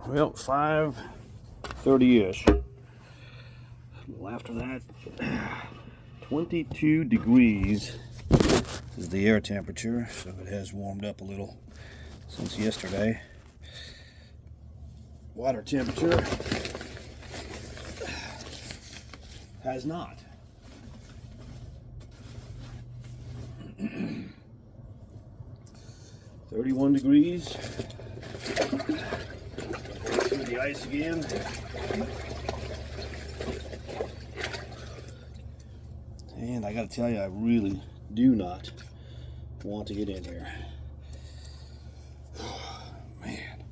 Well, 5:30-ish. A little after that, 22 degrees is the air temperature, so it has warmed up a little since yesterday. Water temperature has not. 31 degrees. Through the ice again. And I gotta tell you, I really do not want to get in here. Man.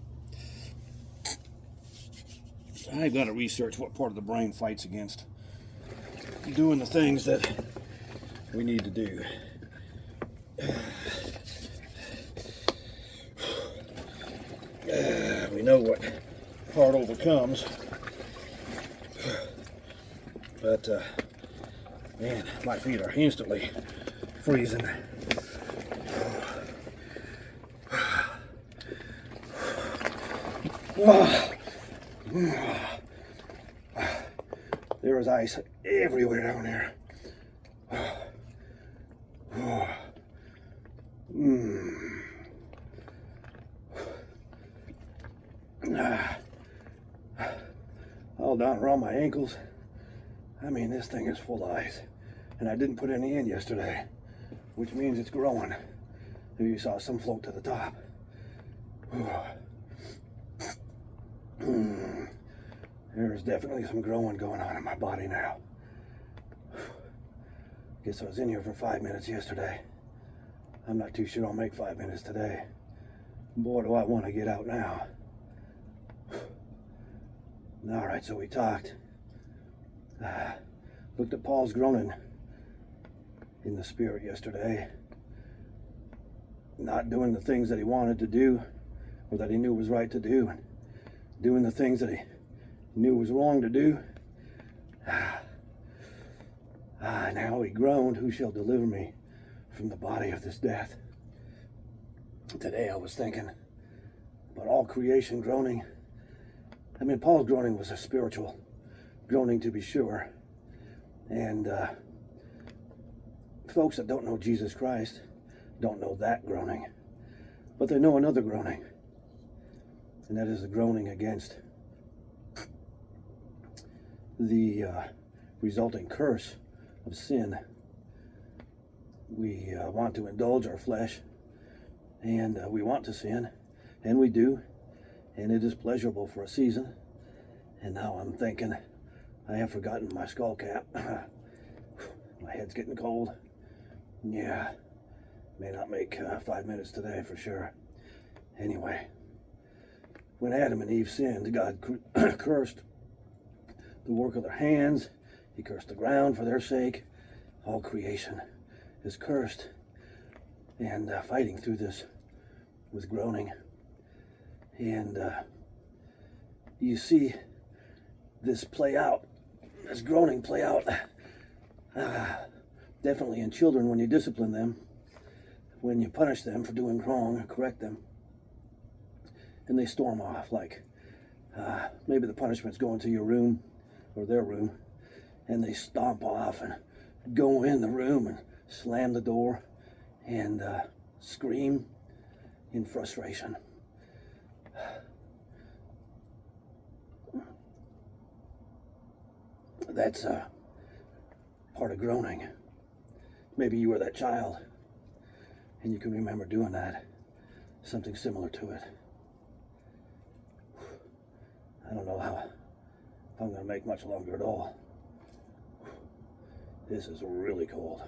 I've got to research what part of the brain fights against doing the things that we need to do. We know what part overcomes, but man, my feet are instantly freezing. There is ice everywhere down there. All down around my ankles. I mean, this thing is full of ice. And I didn't put any in yesterday, which means it's growing. Maybe you saw some float to the top. There's definitely some growing going on in my body now. Guess I was in here for 5 minutes yesterday. I'm not too sure I'll make 5 minutes today. Boy, do I want to get out now. All right, so we talked. Looked at Paul's groaning in the spirit yesterday. Not doing the things that he wanted to do or that he knew was right to do. Doing the things that he knew was wrong to do. Now he groaned, who shall deliver me from the body of this death? Today I was thinking about all creation groaning. I mean, Paul's groaning was a spiritual groaning, to be sure. And folks that don't know Jesus Christ don't know that groaning. But they know another groaning. And that is the groaning against the resulting curse of sin. We want to indulge our flesh, and we want to sin, and we do, and it is pleasurable for a season. And now I'm thinking, I have forgotten my skull cap. My head's getting cold. Yeah, may not make 5 minutes today for sure. Anyway, when Adam and Eve sinned, God cursed the work of their hands. He cursed the ground for their sake. All creation is cursed. And fighting through this with groaning. And you see this play out, this groaning play out, definitely in children when you discipline them, when you punish them for doing wrong and correct them. And they storm off like maybe the punishment's going to your room or their room, and they stomp off and go in the room and slam the door and scream in frustration. That's part of groaning. Maybe you were that child and you can remember doing that, something similar to it. I don't know if I'm going to make much longer at all. This is really cold.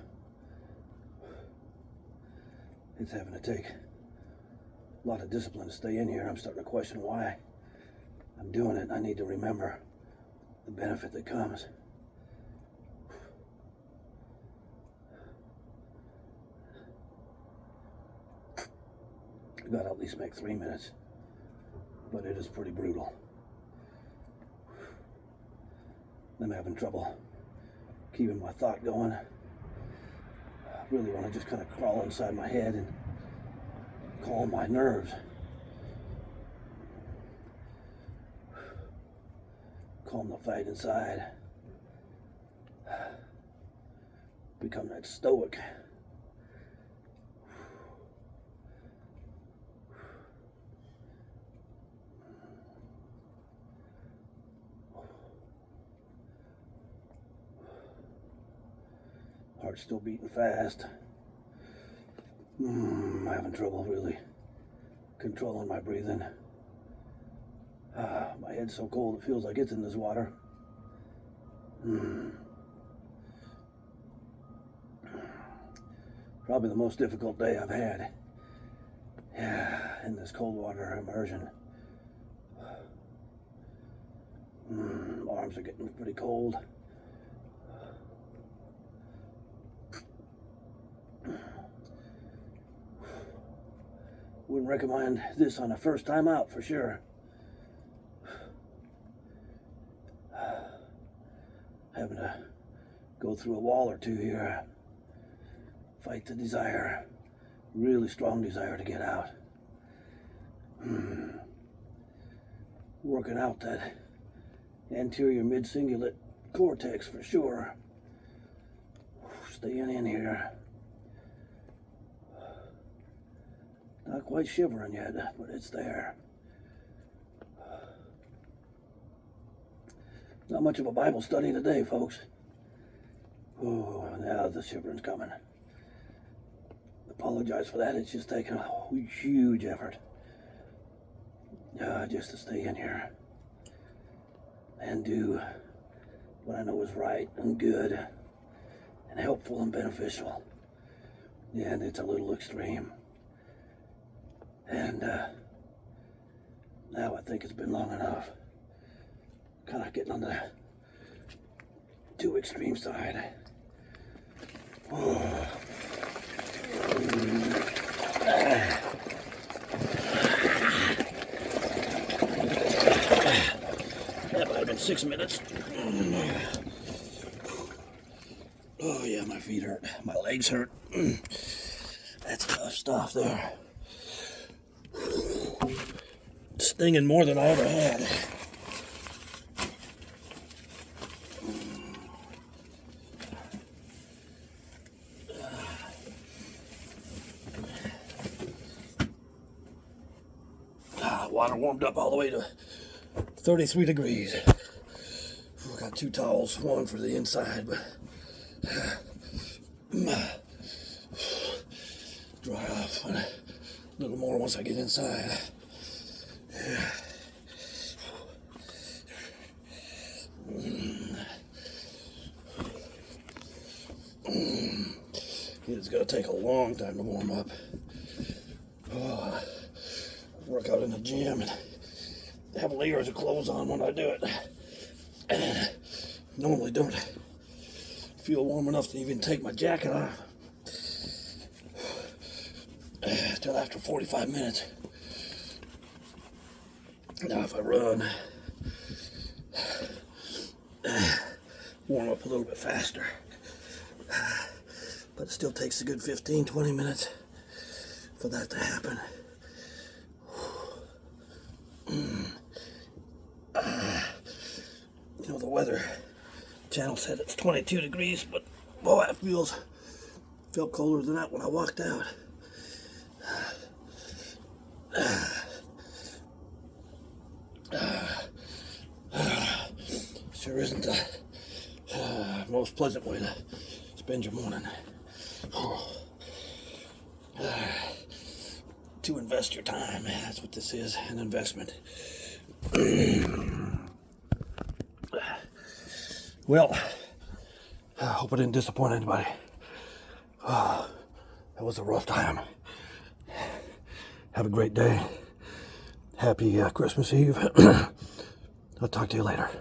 It's having to take a lot of discipline to stay in here. I'm starting to question why I'm doing it. I need to remember the benefit that comes. I've got to at least make 3 minutes, but it is pretty brutal. I'm having trouble keeping my thought going. I really want to just kind of crawl inside my head and calm my nerves. calm the fight inside. Become that stoic. Heart's still beating fast. I'm having trouble really controlling my breathing. My head's so cold it feels like it's in this water. Probably the most difficult day I've had. In this cold water immersion. Arms are getting pretty cold. Wouldn't recommend this on a first time out for sure. Having to go through a wall or two here. Fight the desire, really strong desire to get out. Working out that anterior mid-cingulate cortex for sure. Staying in here. Not quite shivering yet, but it's there. Not much of a Bible study today, folks. Oh, now the shivering's coming. Apologize for that. It's just taken a huge effort just to stay in here and do what I know is right and good and helpful and beneficial. And it's a little extreme. And now I think it's been long enough. Kind of getting on the too extreme side. That might have been 6 minutes. Oh yeah, my feet hurt. My legs hurt. That's tough stuff there. Stinging more than I ever had. Water warmed up all the way to 33 degrees. I've got 2 towels, one for the inside, but dry off a little more once I get inside. It's gonna take a long time to warm up. Work out in the gym and have layers of clothes on when I do it. And normally don't feel warm enough to even take my jacket off till after 45 minutes. Now if I run, warm up a little bit faster. But it still takes a good 15-20 minutes for that to happen. You know, the weather channel said it's 22 degrees, but boy, it felt colder than that when I walked out. Sure isn't the most pleasant way to spend your morning. To invest your time, that's what this is, an investment. Well, I hope I didn't disappoint anybody. That was a rough time. Have a great day. Happy Christmas Eve. I'll talk to you later.